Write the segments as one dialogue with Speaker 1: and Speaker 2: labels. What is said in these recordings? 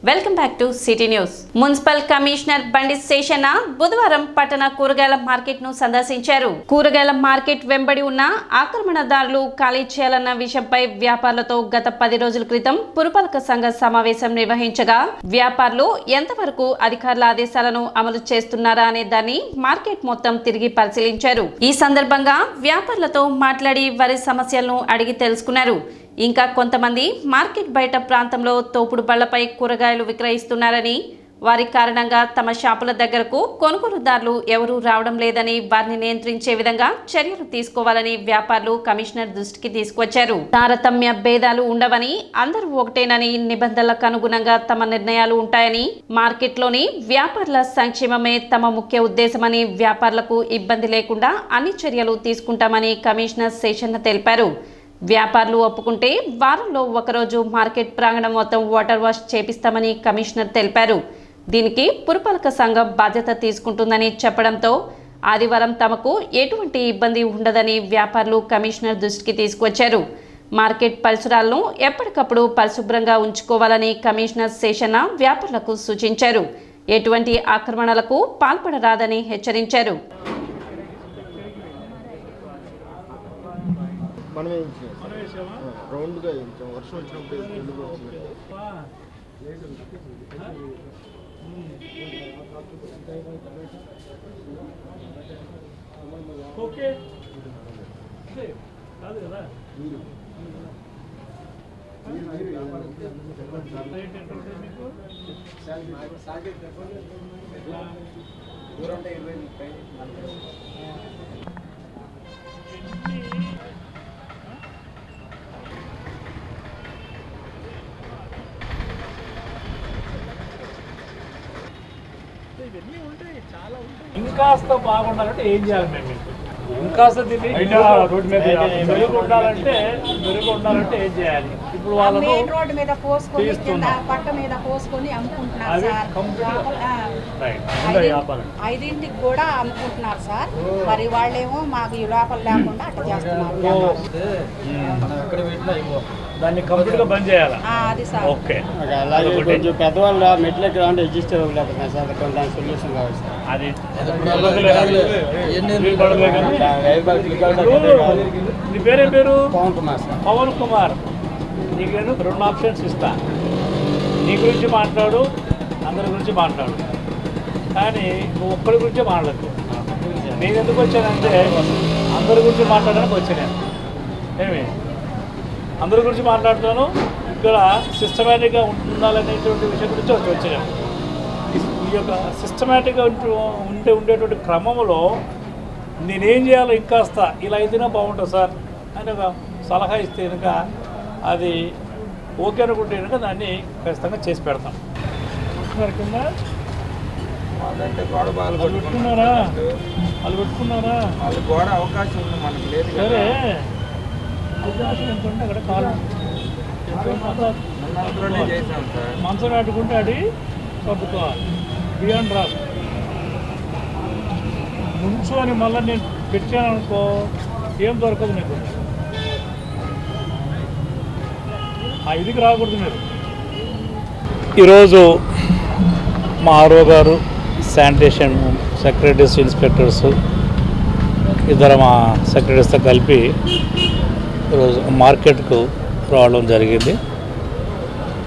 Speaker 1: Welcome back to city news. Municipal commissioner బండి శేషన్న బుధవారం పట్టణ కూరగాయల మార్కెట్ ను సందర్శించారు. కూరగాయల మార్కెట్ వెంబడి ఉన్న ఆక్రమణదారులు ఖాళీ చేయాలన్న విషయంపై వ్యాపారులతో గత 10 రోజుల క్రితం పురపాలక సంఘ సమావేశం నిర్వహించగా వ్యాపారులు ఎంతవరకు అధికారుల ఆదేశాలను అమలు చేస్తున్నారా అనే దాన్ని మార్కెట్ మొత్తం తిరిగి పరిశీలించారు. ఈ సందర్భంగా వ్యాపారులతో మాట్లాడి వారి సమస్యలను అడిగి తెలుసుకున్నారు. ఇంకా కొంతమంది మార్కెట్ బయట ప్రాంతంలో తోపుడు బళ్లపై కూరగాయలు విక్రయిస్తున్నారని, వారి కారణంగా తమ షాపుల దగ్గరకు కొనుగోలుదారులు ఎవరూ రావడం లేదని, వారిని నియంత్రించే విధంగా చర్యలు తీసుకోవాలని వ్యాపారులు కమిషనర్ దృష్టికి తీసుకొచ్చారు. తారతమ్య భేదాలు ఉండవని, అందరూ ఒకటేనని, నిబంధనలకు అనుగుణంగా తమ నిర్ణయాలు ఉంటాయని, మార్కెట్లోని వ్యాపారుల సంక్షేమమే తమ ముఖ్య ఉద్దేశమని, వ్యాపారులకు ఇబ్బంది లేకుండా అన్ని చర్యలు తీసుకుంటామని కమిషనర్ శేషన్న తెలిపారు. వ్యాపారులు ఒప్పుకుంటే వారంలో ఒకరోజు మార్కెట్ ప్రాంగణం మొత్తం వాటర్ వాష్ చేపిస్తామని కమిషనర్ తెలిపారు. దీనికి పురపాలక సంఘం బాధ్యత తీసుకుంటుందని చెప్పడంతో ఆదివారం తమకు ఎటువంటి ఇబ్బంది ఉండదని వ్యాపారులు కమిషనర్ దృష్టికి తీసుకొచ్చారు. మార్కెట్ పరిసరాలను ఎప్పటికప్పుడు పరిశుభ్రంగా ఉంచుకోవాలని కమిషనర్ శేషన్న వ్యాపారులకు సూచించారు. ఎటువంటి ఆక్రమణలకు పాల్పడరాదని హెచ్చరించారు.
Speaker 2: రౌండ్గా వర్షం వచ్చినప్పుడు ఓకే కాదు కదా
Speaker 3: ఇంకాస్త బాగుండాలంటే ఏం చేయాలి మేము? ఇంకాస్త దీన్ని రోడ్డు మీద మెరుగు ఉండాలంటే ఏం చేయాలి? ఇప్పుడు వాళ్ళను
Speaker 4: రోడ్డు మీద పోసుకొని పట్ట మీద పోసుకొని అమ్ముకుంటున్నారు సార్. 5ంటికి కూడా అమ్ముకుంటున్నారు సార్. మరి వాళ్ళేమో మాకు లోపల లేకుండా అట్లా చేస్తున్నారు.
Speaker 3: దాన్ని కంప్లీట్ గా బంద్ చేయాలి.
Speaker 4: అది సార్.
Speaker 3: ఓకే,
Speaker 5: కొంచెం పెద్దవాళ్ళు మెట్లు ఎక్కడ ఎగ్జిస్ట్ అవ్వలేకపోతున్నాయి సార్. దాని సొల్యూషన్ కావాలి సార్.
Speaker 3: అది నీ పేరేం పేరు?
Speaker 5: పవన్ కుమార్ సార్.
Speaker 3: పవన్ కుమార్, నీకు నేను 2 ఆప్షన్స్ ఇస్తా. నీ గురించి మాట్లాడు, అందరి గురించి మాట్లాడు, కానీ నువ్వు ఒక్కడి గురించే మాట్లాడద్దు. నేను ఎందుకు వచ్చానంటే అందరి గురించి మాట్లాడడానికి వచ్చాను. ఏమి అందరి గురించి మాట్లాడుతాను. ఇక్కడ సిస్టమేటిక్గా ఉండాలనేటువంటి విషయం గురించి వచ్చాను. ఈ యొక్క సిస్టమేటిక్గా ఉండేటువంటి క్రమంలో నేనేం చేయాలో ఇంకాస్త ఇలా అయితేనే బాగుంటుంది సార్ అని ఒక సలహా ఇస్తే కనుక అది ఓకే అనుకుంటే కనుక దాన్ని ఖచ్చితంగా చేసి పెడతాం. కింద వాళ్ళు పెట్టుకున్నారా?
Speaker 2: వాళ్ళు కూడా అవకాశం ఉంది, మనకి లేదు.
Speaker 3: సరే, అవకాశం ఎంతంటే అక్కడ కాలు మంచం పెట్టుకుంటే అది సర్దుకోవాలి. బియాండ్ రాదు ముంచు అని మళ్ళీ నేను పెట్టాను అనుకో, ఏం దొరకదు నీకు. ఆ ఇదికి రాకూడదు మీరు. ఈరోజు మా ఆర్ఓ గారు, శానిటేషన్ సెక్రటరీస్, ఇన్స్పెక్టర్స్, ఇద్దరు మా సెక్రటరీస్తో కలిపి ఈరోజు మార్కెట్కు రావడం జరిగింది.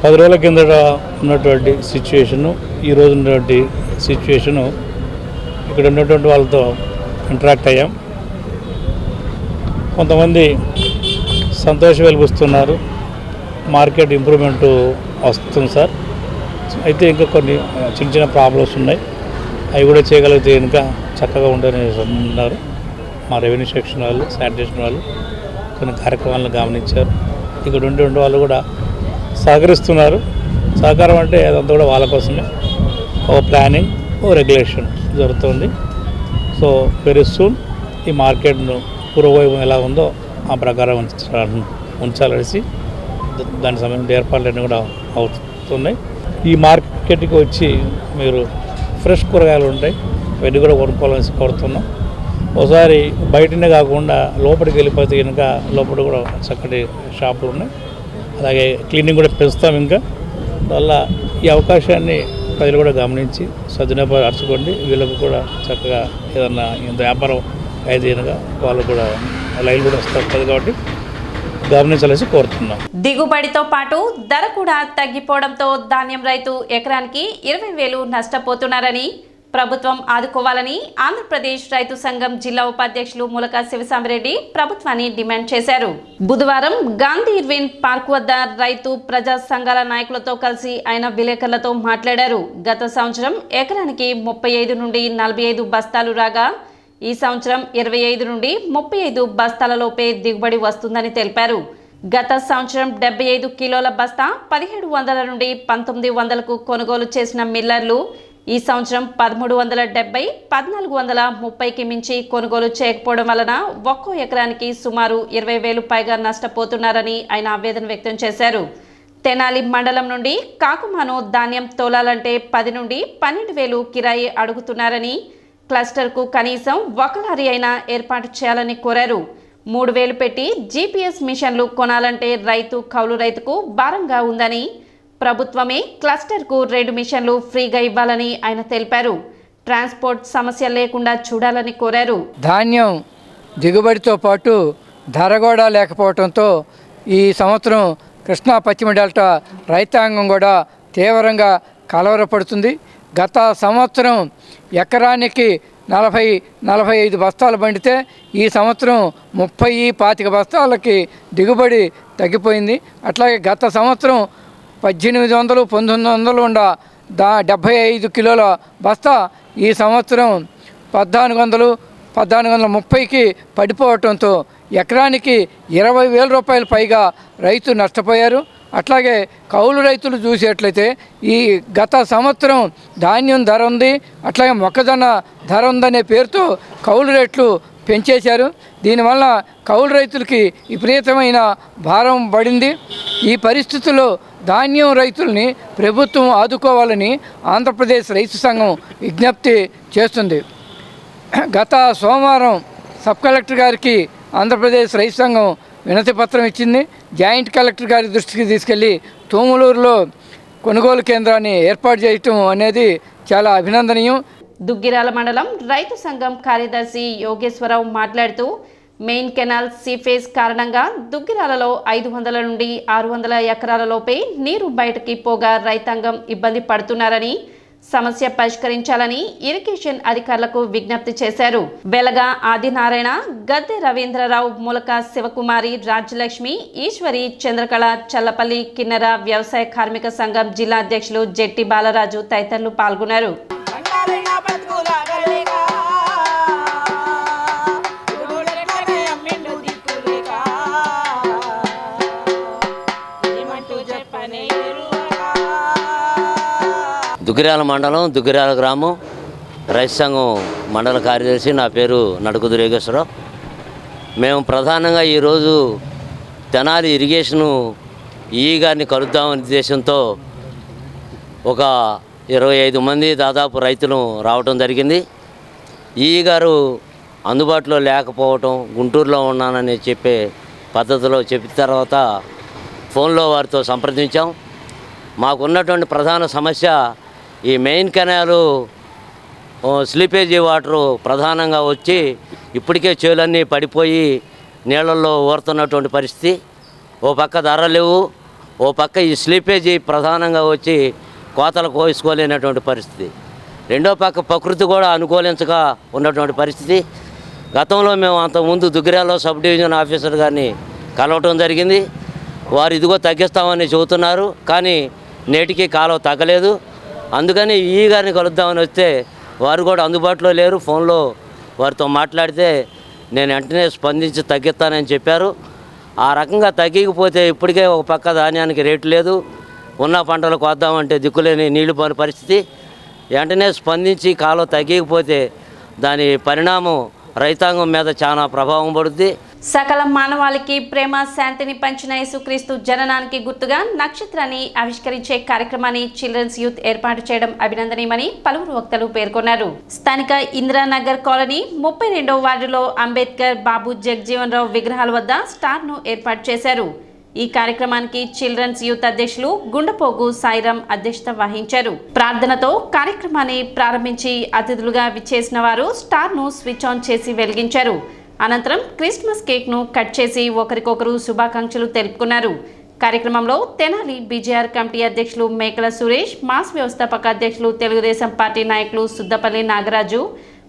Speaker 3: 10 రోజుల కిందట ఉన్నటువంటి సిచ్యువేషను, ఈరోజు ఉన్నటువంటి సిచ్యువేషను, ఇక్కడ ఉన్నటువంటి వాళ్ళతో ఇంటరాక్ట్ అయ్యాం. కొంతమంది సంతోషం వెలిపిస్తున్నారు, మార్కెట్ ఇంప్రూవ్మెంట్ వస్తుంది సార్. అయితే ఇంకా కొన్ని చిన్న ప్రాబ్లమ్స్ ఉన్నాయి, అవి కూడా చేయగలిగితే ఇంకా చక్కగా ఉండని ఉన్నారు. మా రెవెన్యూ సెక్షన్ వాళ్ళు, శానిటేషన్ వాళ్ళు కొన్ని కార్యక్రమాలను గమనించారు. ఇక్కడ ఉండే వాళ్ళు కూడా సహకరిస్తున్నారు. సహకారం అంటే అదంతా కూడా వాళ్ళ కోసమే. ఓ ప్లానింగ్, ఓ రెగ్యులేషన్ జరుగుతుంది. సో వెరీ సూన్ ఈ మార్కెట్ను పూర్వవైభవం ఎలా ఉందో ఆ ప్రకారం ఉంచాలనేసి దాని సంబంధించిన ఏర్పాట్లన్నీ కూడా అవుతున్నాయి. ఈ మార్కెట్కి వచ్చి మీరు ఫ్రెష్ కూరగాయలు ఉంటాయి, అవన్నీ కూడా కొనుక్కోవాలని కోరుతున్నాం. ఒకసారి బయటనే కాకుండా లోపలికి వెళ్ళిపోతే కనుక లోపల కూడా చక్కటి షాపులు ఉన్నాయి. అలాగే క్లీనింగ్ కూడా పెంచుతాం. ఇంకా అందువల్ల ఈ అవకాశాన్ని ప్రజలు కూడా గమనించి సద్వినియోగపరచుకోండి. వీళ్ళకు కూడా చక్కగా ఏదన్నా ఇంత వ్యాపారం ఐదేనుగా వాళ్ళు కూడా లైన్ కూడా వస్తుంది కాబట్టి గమనించాలని కోరుతున్నాం.
Speaker 1: దిగుబడితో పాటు ధర కూడా తగ్గిపోవడంతో ధాన్యం రైతు ఎకరానికి 20,000 నష్టపోతున్నారని, ప్రభుత్వం ఆదుకోవాలని ఆంధ్రప్రదేశ్ రైతు సంఘం జిల్లా ఉపాధ్యక్షులు ములక శివసామిరెడ్డి ప్రభుత్వాన్ని డిమాండ్ చేశారు. బుధవారం గాంధీ ఇర్విన్ పార్క్ వద్ద రైతు ప్రజా సంఘాల నాయకులతో కలిసి ఆయన విలేకరులతో మాట్లాడారు. గత సంవత్సరం ఎకరానికి 35 నుండి 45 బస్తాలు రాగా ఈ సంవత్సరం 25 నుండి 35 బస్తాలలోపే దిగుబడి వస్తుందని తెలిపారు. గత సంవత్సరం 75 కిలోల బస్తా 1700 నుండి 1900కు కొనుగోలు చేసిన మిల్లర్లు ఈ సంవత్సరం 1370, 1430కి మించి కొనుగోలు చేయకపోవడం వలన ఒక్కో ఎకరానికి సుమారు 20,000 పైగా నష్టపోతున్నారని ఆయన ఆవేదన వ్యక్తం చేశారు. తెనాలి మండలం నుండి కాకుమాను ధాన్యం తోలాలంటే 10 నుండి 12,000 కిరాయి అడుగుతున్నారని, క్లస్టర్కు కనీసం ఒక లారీ అయినా ఏర్పాటు చేయాలని కోరారు. 3,000 పెట్టి జీపీఎస్ మిషన్లు కొనాలంటే కౌలు రైతుకు భారంగా ఉందని, ప్రభుత్వమే క్లస్టర్కు 2 మిషన్లు ఫ్రీగా ఇవ్వాలని ఆయన తెలిపారు. ట్రాన్స్పోర్ట్ సమస్య లేకుండా చూడాలని కోరారు.
Speaker 6: ధాన్యం దిగుబడితో పాటు ధర కూడా లేకపోవడంతో ఈ సంవత్సరం కృష్ణా పశ్చిమ డెల్టా రైతాంగం కూడా తీవ్రంగా కలవరపడుతుంది. గత సంవత్సరం ఎకరానికి 40-45 బస్తాలు పండితే ఈ సంవత్సరం 30-25 బస్తాలకి దిగుబడి తగ్గిపోయింది. అట్లాగే గత సంవత్సరం 1800-1900 ఉండ 75 కిలోల బస్తా ఈ సంవత్సరం 1400-1430కి పడిపోవటంతో ఎకరానికి 20,000 రూపాయలు పైగా రైతు నష్టపోయారు. అట్లాగే కౌలు రైతులు చూసేట్లయితే ఈ గత సంవత్సరం ధాన్యం ధర ఉంది, అట్లాగే మొక్కజొన్న ధర ఉందనే పేరుతో కౌలు రేట్లు పెంచేశారు. దీనివల్ల కౌలు రైతులకి విపరీతమైన భారం పడింది. ఈ పరిస్థితుల్లో ధాన్యం రైతుల్ని ప్రభుత్వం ఆదుకోవాలని ఆంధ్రప్రదేశ్ రైతు సంఘం విజ్ఞప్తి చేస్తుంది. గత సోమవారం సబ్ కలెక్టర్ గారికి ఆంధ్రప్రదేశ్ రైతు సంఘం వినతి పత్రం ఇచ్చింది. జాయింట్ కలెక్టర్ గారి దృష్టికి తీసుకెళ్లి తోములూరులో కొనుగోలు కేంద్రాన్ని ఏర్పాటు చేయటం అనేది చాలా అభినందనీయం.
Speaker 1: దుగ్గిరాల మండలం రైతు సంఘం కార్యదర్శి యోగేశ్వరరావు మాట్లాడుతూ మెయిన్ కెనాల్ సీఫేజ్ కారణంగా దుగ్గిరాలలో 500 నుండి 600 ఎకరాలలోపే నీరు బయటకి పోగా రైతాంగం ఇబ్బంది పడుతున్నారని, సమస్య పరిష్కరించాలని ఇరిగేషన్ అధికారులకు విజ్ఞప్తి చేశారు. వెలగా ఆదినారాయణ, గద్దె రవీంద్రరావు, ములక శివకుమారి, రాజ్యలక్ష్మి, ఈశ్వరి, చంద్రకళ, చల్లపల్లి కిన్నెర వ్యవసాయ కార్మిక సంఘం జిల్లా అధ్యక్షులు జెట్టి బాలరాజు తదితరులు పాల్గొన్నారు.
Speaker 7: దుగ్గిరాల మండలం, దుగ్గిరాల గ్రామం రైతు సంఘం మండల కార్యదర్శి. నా పేరు నడుకుదురు యోగేశ్వరరావు. మేము ప్రధానంగా ఈరోజు తెనాలి ఇరిగేషను గారిని కలుద్దామనే ఉద్దేశంతో ఒక 25 మంది దాదాపు రైతులు రావడం జరిగింది. గారు అందుబాటులో లేకపోవటం, గుంటూరులో ఉన్నానని చెప్పే పద్ధతిలో చెప్పిన తర్వాత ఫోన్లో వారితో సంప్రదించాం. మాకున్నటువంటి ప్రధాన సమస్య ఈ మెయిన్ కెనాలు స్లీపేజీ వాటరు ప్రధానంగా వచ్చి ఇప్పటికే చేలన్నీ పడిపోయి నీళ్ళల్లో ఊరుతున్నటువంటి పరిస్థితి. ఓ పక్క ధర లేవు, ఓ పక్క ఈ స్లీపేజీ ప్రధానంగా వచ్చి కోతలు కోసుకోలేనటువంటి పరిస్థితి. రెండో పక్క ప్రకృతి కూడా అనుకూలించక ఉన్నటువంటి పరిస్థితి. గతంలో మేము అంతకుముందు దుగ్గిరాల్లో సబ్ డివిజన్ ఆఫీసర్ గారిని కలవటం జరిగింది. వారు ఇదిగో తగ్గిస్తామని చెబుతున్నారు, కానీ నేటికి కాలువ తగ్గలేదు. అందుకని గారిని కలుద్దామని వస్తే వారు కూడా అందుబాటులో లేరు. ఫోన్లో వారితో మాట్లాడితే నేను వెంటనే స్పందించి తగ్గిస్తానని చెప్పారు. ఆ రకంగా తగ్గకపోతే ఇప్పటికే ఒక పక్క ధాన్యానికి రేటు లేదు, ఉన్న పంటలకు వద్దామంటే దిక్కులేని నీళ్లు పోని పరిస్థితి. వెంటనే స్పందించి కాలువ తగ్గకపోతే దాని పరిణామం రైతాంగం మీద చాలా ప్రభావం పడుద్ది.
Speaker 1: సకల మానవాళికి ప్రేమ శాంతిని పంచిన యేసుక్రీస్తు జననానికి గుర్తుగా నక్షత్రాన్ని ఆవిష్కరించే కార్యక్రమాన్ని చిల్డ్రన్స్ యూత్ ఏర్పాటు చేయడం అభినందనీయమని పలువురు వక్తలు పేర్కొన్నారు. స్థానిక ఇందిరానగర్ కాలనీ 32వ వార్డులో అంబేద్కర్, బాబు జగజీవన్ రావు విగ్రహాల వద్ద స్టార్ను ఏర్పాటు చేశారు. ఈ కార్యక్రమానికి చిల్డ్రన్స్ యూత్ అధ్యక్షులు గుండపోగు సాయిరాం అధ్యక్షత వహించారు. ప్రార్థనతో కార్యక్రమాన్ని ప్రారంభించి అతిథులుగా విచ్చేసిన వారు స్టార్ను స్విచ్ ఆన్ చేసి వెలిగించారు. అనంతరం క్రిస్మస్ కేక్ను కట్ చేసి ఒకరికొకరు శుభాకాంక్షలు తెలుపుకున్నారు. కార్యక్రమంలో తెనాలి బీజేఆర్ కమిటీ అధ్యక్షులు మేకల సురేష్, మాస్ వ్యవస్థాపక అధ్యక్షులు తెలుగుదేశం పార్టీ నాయకులు సుద్దపల్లి నాగరాజు,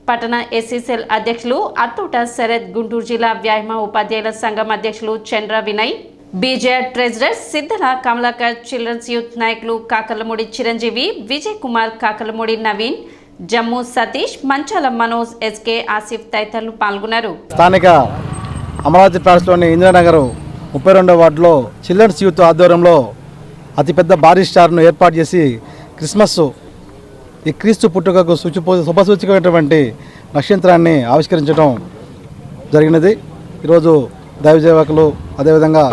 Speaker 1: పట్టణ ఎస్సీసెల్ అధ్యక్షులు అత్తోట శరత్, గుంటూరు జిల్లా వ్యాయామ ఉపాధ్యాయుల సంఘం అధ్యక్షులు Chandra Vinay, BJR treasurer Siddhala Kamalakar, children's youth నాయకులు కాకర్లమూడి చిరంజీవి, విజయ్ కుమార్, కాకర్లమూడి నవీన్, జమ్ము సతీష్, మంచాల మనోజ్, ఎస్కే ఆసిఫ్ తదితరులు పాల్గొన్నారు.
Speaker 8: స్థానిక అమరావతి ప్యాలెస్లోని ఇందిరానగర్ 32వ వార్డులో చిల్డ్రన్స్ యూత్ ఆధ్వర్యంలో అతిపెద్ద భారీ స్టార్ను ఏర్పాటు చేసి క్రిస్మస్ ఈ క్రీస్తు పుట్టుకకు శుభసూచకమైనటువంటి నక్షత్రాన్ని ఆవిష్కరించడం జరిగినది. ఈరోజు దైవసేవకులు అదేవిధంగా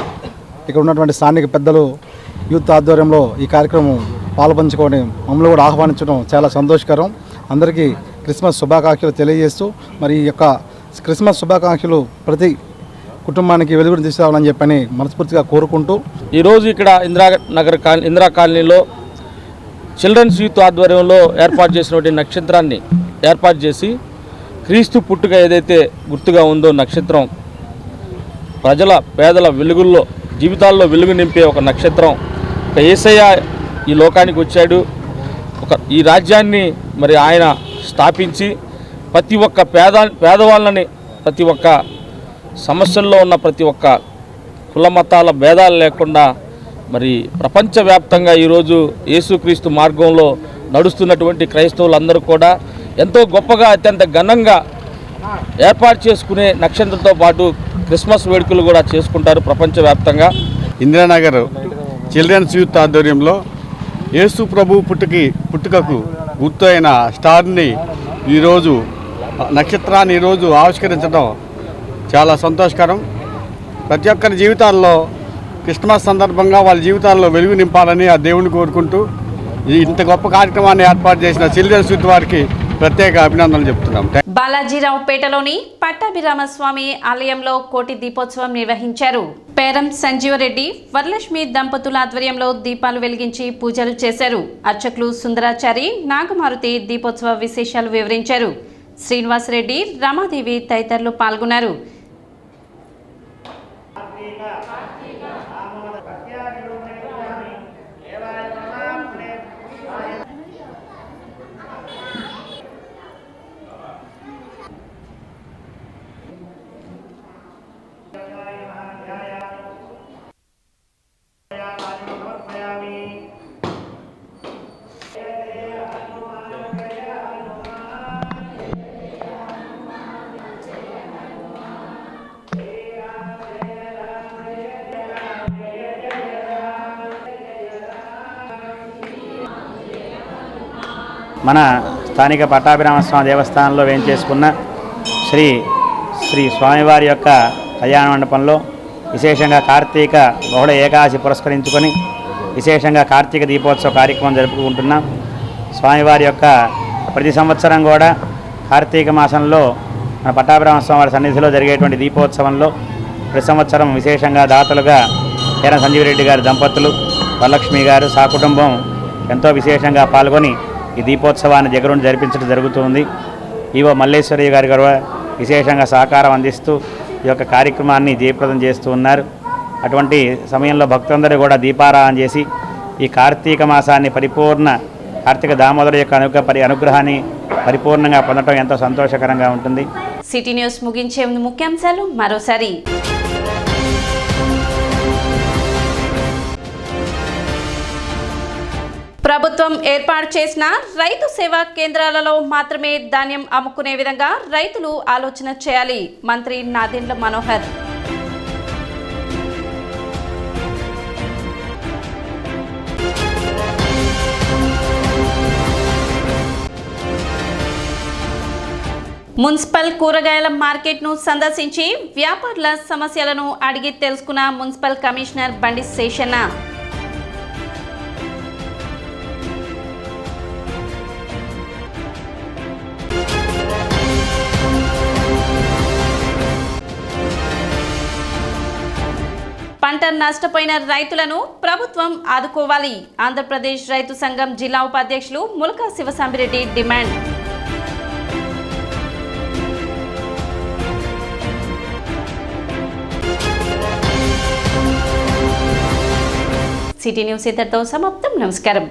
Speaker 8: ఇక్కడ ఉన్నటువంటి స్థానిక పెద్దలు యూత్ ఆధ్వర్యంలో ఈ కార్యక్రమం పాల్పంచుకొని మమ్మల్ని కూడా ఆహ్వానించడం చాలా సంతోషకరం. అందరికీ క్రిస్మస్ శుభాకాంక్షలు తెలియజేస్తూ మరి ఈ యొక్క క్రిస్మస్ శుభాకాంక్షలు ప్రతి కుటుంబానికి వెలుగుని తీసుకురావాలని చెప్పని మనస్ఫూర్తిగా కోరుకుంటూ
Speaker 2: ఈరోజు ఇక్కడ ఇందిరా కాలనీలో చిల్డ్రన్స్ యూత్ ఆధ్వర్యంలో ఏర్పాటు చేసినటువంటి నక్షత్రాన్ని ఏర్పాటు చేసి క్రీస్తు పుట్టుక ఏదైతే గుర్తుగా ఉందో నక్షత్రం పేదల వెలుగుల్లో జీవితాల్లో వెలుగు నింపే ఒక నక్షత్రం. ఒక యేసయ్య ఈ లోకానికి వచ్చాడు. ఈ రాజ్యాన్ని మరి ఆయన స్థాపించి ప్రతి ఒక్క పేదవాళ్ళని, ప్రతి ఒక్క సమస్యల్లో ఉన్న ప్రతి ఒక్క కుల మతాల భేదాలు లేకుండా మరి ప్రపంచవ్యాప్తంగా ఈరోజు యేసుక్రీస్తు మార్గంలో నడుస్తున్నటువంటి క్రైస్తవులందరూ కూడా ఎంతో గొప్పగా అత్యంత ఘనంగా ఏర్పాటు చేసుకునే నక్షత్రంతో పాటు క్రిస్మస్ వేడుకలు కూడా చేసుకుంటారు ప్రపంచవ్యాప్తంగా.
Speaker 5: ఇందిరానగర్ చిల్డ్రన్స్ యూత్ ఆధ్వర్యంలో యేసు ప్రభు పుట్టుకకు గుర్తు అయిన స్టార్ని ఈరోజు నక్షత్రాన్ని ఈరోజు ఆవిష్కరించడం చాలా సంతోషకరం. ప్రతి ఒక్కరి జీవితాల్లో క్రిస్మస్ సందర్భంగా వాళ్ళ జీవితాల్లో వెలుగు నింపాలని ఆ దేవుని కోరుకుంటూ ఇంత గొప్ప కార్యక్రమాన్ని ఏర్పాటు చేసిన చిల్డ్రన్స్ యూత్ వారికి ప్రత్యేక అభినందనలు చెప్తున్నాం.
Speaker 1: బాలాజీరావుపేటలోని పట్టాభిరామస్వామి ఆలయంలో కోటి దీపోత్సవం నిర్వహించారు. పేరం సంజీవరెడ్డి, వరలక్ష్మి దంపతుల ఆధ్వర్యంలో దీపాలు వెలిగించి పూజలు చేశారు. అర్చకులు సుందరాచారి, నాగమారుతి దీపోత్సవ విశేషాలు వివరించారు. శ్రీనివాసరెడ్డి, రమాదేవి తదితరులు పాల్గొన్నారు.
Speaker 9: మన స్థానిక పట్టాభిరామస్వామి దేవస్థానంలో వేంచేసుకున్న శ్రీ స్వామివారి యొక్క కళ్యాణ మండపంలో విశేషంగా కార్తీక బహుళ ఏకాదశి పురస్కరించుకొని విశేషంగా కార్తీక దీపోత్సవ కార్యక్రమం జరుపుకుంటున్నాం. స్వామివారి యొక్క ప్రతి సంవత్సరం కూడా కార్తీక మాసంలో మన పట్టాభిరామస్వామి వారి సన్నిధిలో జరిగేటువంటి దీపోత్సవంలో ప్రతి సంవత్సరం విశేషంగా దాతలుగా పేరం సంజీవరెడ్డి గారి దంపతులు, వరలక్ష్మి గారు, సకుటుంబం ఎంతో విశేషంగా పాల్గొని ఈ దీపోత్సవాన్ని దగ్గరుండి జరిపించడం జరుగుతుంది. ఈవో మల్లేశ్వరి గారు కూడా విశేషంగా సహకారం అందిస్తూ ఈ యొక్క కార్యక్రమాన్ని జయప్రదం చేస్తూ ఉన్నారు. అటువంటి సమయంలో భక్తులందరూ కూడా దీపారాధన చేసి ఈ కార్తీక మాసాన్ని కార్తీక దామోదరు యొక్క అనుగ్రహాన్ని పరిపూర్ణంగా పొందడం ఎంతో సంతోషకరంగా ఉంటుంది.
Speaker 1: సిటీ న్యూస్ ముగించే ముందు ముఖ్యాంశాలు మరోసారి. ప్రభుత్వం ఏర్పాటు చేసిన రైతు సేవా కేంద్రాలలో మాత్రమే ధాన్యం అమ్ముకునే విధంగా రైతులు ఆలోచన చేయాలి. మంత్రి నాదెండ్ల మనోహర్. మున్సిపల్ కూరగాయల మార్కెట్ను సందర్శించి వ్యాపారుల సమస్యలను అడిగి తెలుసుకున్న మున్సిపల్ కమిషనర్ బండి శేషన్న. పంట నష్టపోయిన రైతులను ప్రభుత్వం ఆదుకోవాలి. ఆంధ్రప్రదేశ్ రైతు సంఘం జిల్లా ఉపాధ్యక్షులు Mulaka Sivasambireddy demand. City news ఇంతటితో సమాప్తం. నమస్కారం.